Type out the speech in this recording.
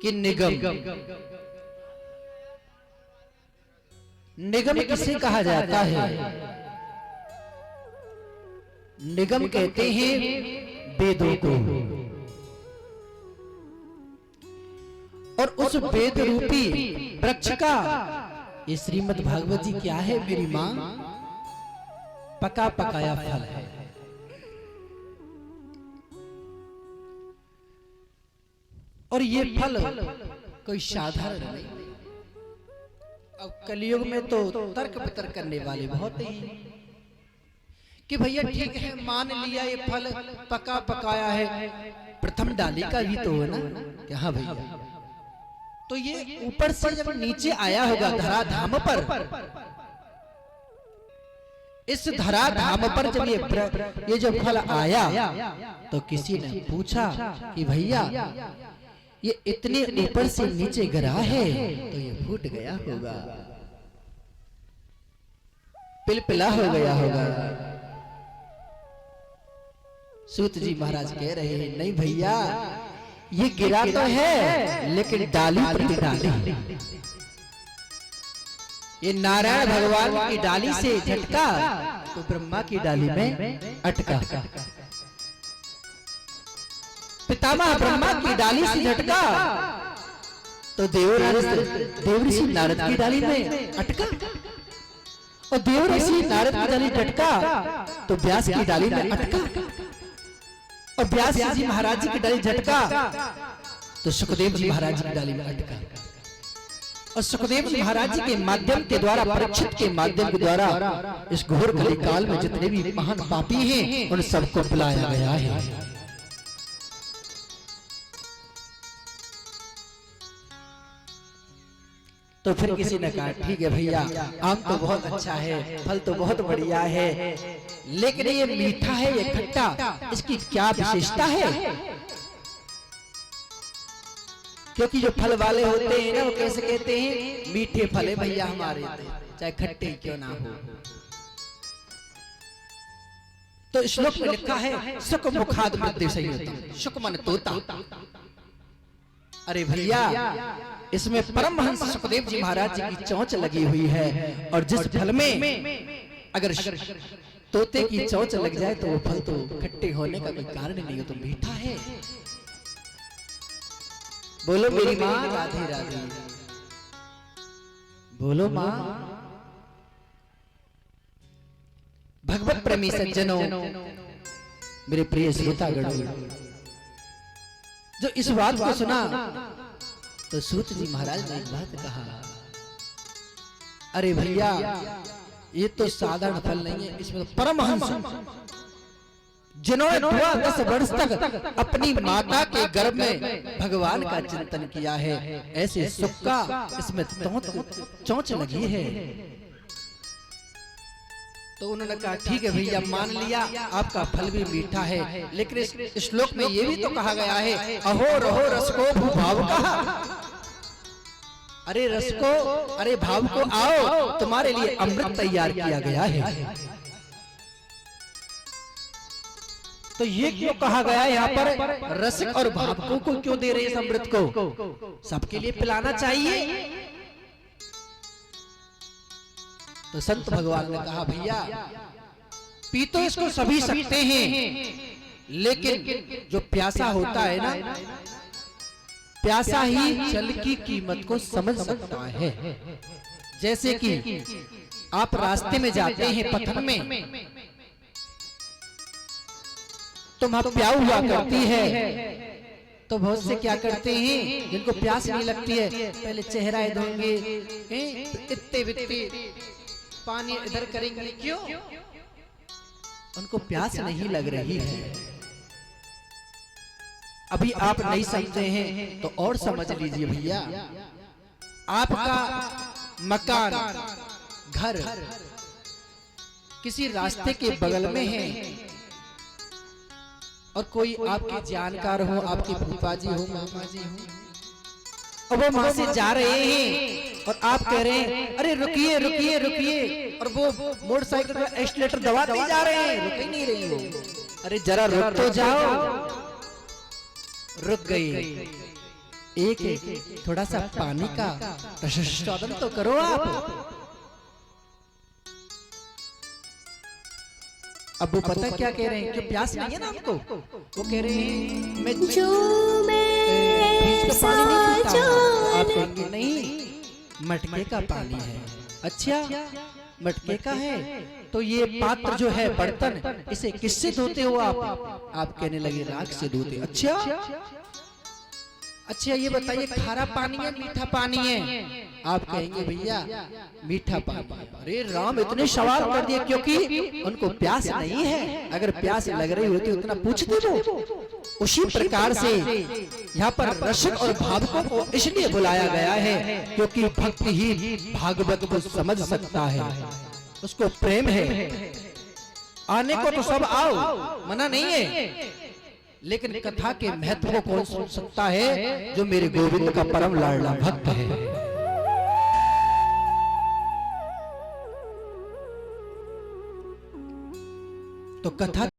कि निगम निगम किसे कहा जाता है? निगम कहते हैं वेदों को, और उस वेद रूपी वृक्ष का ये श्रीमद् भागवत जी क्या है मेरी मां? पका पकाया फल है। और ये फल कोई साधारण नहीं। अब कलयुग में तो तर्क वितर्क करने वाले बहुत हैं कि भैया ठीक है, मान लिया ये फल पका पकाया है, प्रथम डाली का भी तो है ना कि हाँ भैया, तो ये ऊपर से जब नीचे आया होगा धराधाम पर, इस धराधाम पर जब ये जो फल आया तो किसी ने पूछा कि भैया ये इतने ऊपर से नीचे गिरा है तो ये फूट गया होगा, पिलपिला हो गया होगा। सूत जी महाराज कह रहे हैं नहीं भैया, ये गिरा तो है लेकिन डाली प्रति डाली, ये नारायण भगवान की डाली से झटका तो ब्रह्मा की डाली में अटका, पितामह ब्रह्मा की डाली से झटका तो देवऋषि नारद की डाली में अटका, और देवऋषि नारद की डाली झटका तो व्यास की डाली में अटका, और व्यास जी महाराज जी की डाली झटका तो सुखदेव जी महाराज की डाली में अटका, और सुखदेव जी महाराज जी के माध्यम के द्वारा, परीक्षित के माध्यम के द्वारा इस घोर कली काल में जितने भी महान पापी हैं उन सबको बुलाया गया है। तो फिर किसी ने कहा ठीक है भैया, आम तो बहुत अच्छा है, फल तो बहुत बढ़िया है, लेकिन ये मीठा है, ये खट्टा, इसकी क्या विशेषता है? क्योंकि जो फल वाले होते हैं ना वो कैसे कहते हैं, मीठे फल है भैया हमारे, चाहे खट्टे क्यों ना हो। तो श्लोक में लिखा है सुख मुखाद मृत्यु संयुतम, सुख मन तोता। अरे भैया इसमें परमहंस सुखदेव जी महाराज जी की चोंच लगी हुई है, और जिस फल में अगर तोते की चोंच लग जाए तो वो फल तो खट्टे होने का कोई कारण नहीं हो, तो मीठा है। बोलो मेरी माँ राधे राधे, बोलो माँ। भगवत प्रेमी सज्जनों, मेरे प्रिय श्रोतागणों, जो इस बात को सुना तो सूत जी महाराज ने एक बात कहा, अरे भैया ये तो साधारण फल नहीं है, इसमें तो परमहंस जिन्होंने 10 वर्ष तक अपनी माता के गर्भ में भगवान का चिंतन किया है, ऐसे सुख का इसमें चोंच लगी है। तो उन्होंने कहा ठीक है भैया, मान लिया आपका फल भी मीठा है, लेकिन इस श्लोक में ये भी तो कहा गया है अहो रहो रसको भूभाव कहा। अरे रस को, अरे भाव को आओ, तुम्हारे लिए अमृत तैयार किया गया है। तो ये क्यों कहा गया है यहाँ पर, रस और भाव को क्यों दे रहे हैं इस अमृत को? सबके लिए पिलाना चाहिए। तो संत भगवान ने कहा भैया पी तो इसको सभी सकते हैं, लेकिन जो प्यासा होता है ना, प्यासा ही जल की कीमत को समझ सकता है। जैसे कि आप रास्ते में जाते हैं पथन में, तो वहां प्याऊ हुआ करती है, तो बहुत से क्या करते हैं जिनको प्यास नहीं लगती है, पहले चेहरा धोएंगे, इतने बित्ते पानी इधर करेंगे, क्यों? उनको प्यास नहीं लग रही है। अभी आप नहीं समझे हैं तो और समझ लीजिए भैया, आपका मकान घर किसी रास्ते के बगल में है, और कोई आपके जानकार हो, आपके फूफा जी हो, मामा जी हो, और वो वहां से जा रहे हैं और आप कह रहे हैं अरे रुकिए रुकिए रुकिए, और वो मोटरसाइकिल का एक्सीलेटर दबाते जा रहे हैं, रुक ही नहीं रही वो। अरे जरा रुक तो जाओ। रुक गई, एक थोड़ा सा पानी का प्रशस्वादन तो करो आप। अब वो पता क्या कह रहे हैं, जो प्यास नहीं है ना हमको, वो कह रहे हैं मैं जो फ्रिज का पानी नहीं पीता हूं। आप कहेंगे नहीं, मटके का पानी है। अच्छा, मटके का है तो ये पात्र जो है, बर्तन, इसे किससे धोते हो आप कहने लगे राख से धोते। अच्छा ये बताइए, खारा पानी है मीठा पानी है? आप कहेंगे भैया मीठा पानी। अरे राम, इतने सवाल कर दिए क्योंकि उनको प्यास नहीं है। अगर प्यास लग रही होती उतना पूछते वो। उसी प्रकार से यहाँ पर रसिक और भावुकों को इसलिए बुलाया गया है क्योंकि भक्ति ही भागवत को समझ सकता है, उसको प्रेम है। आने को तो सब आओ, मना नहीं है, लेकिन कथा के महत्व को कौन सुन सकता है? जो मेरे गोविंद का परम लाडला भक्त है। तो कथा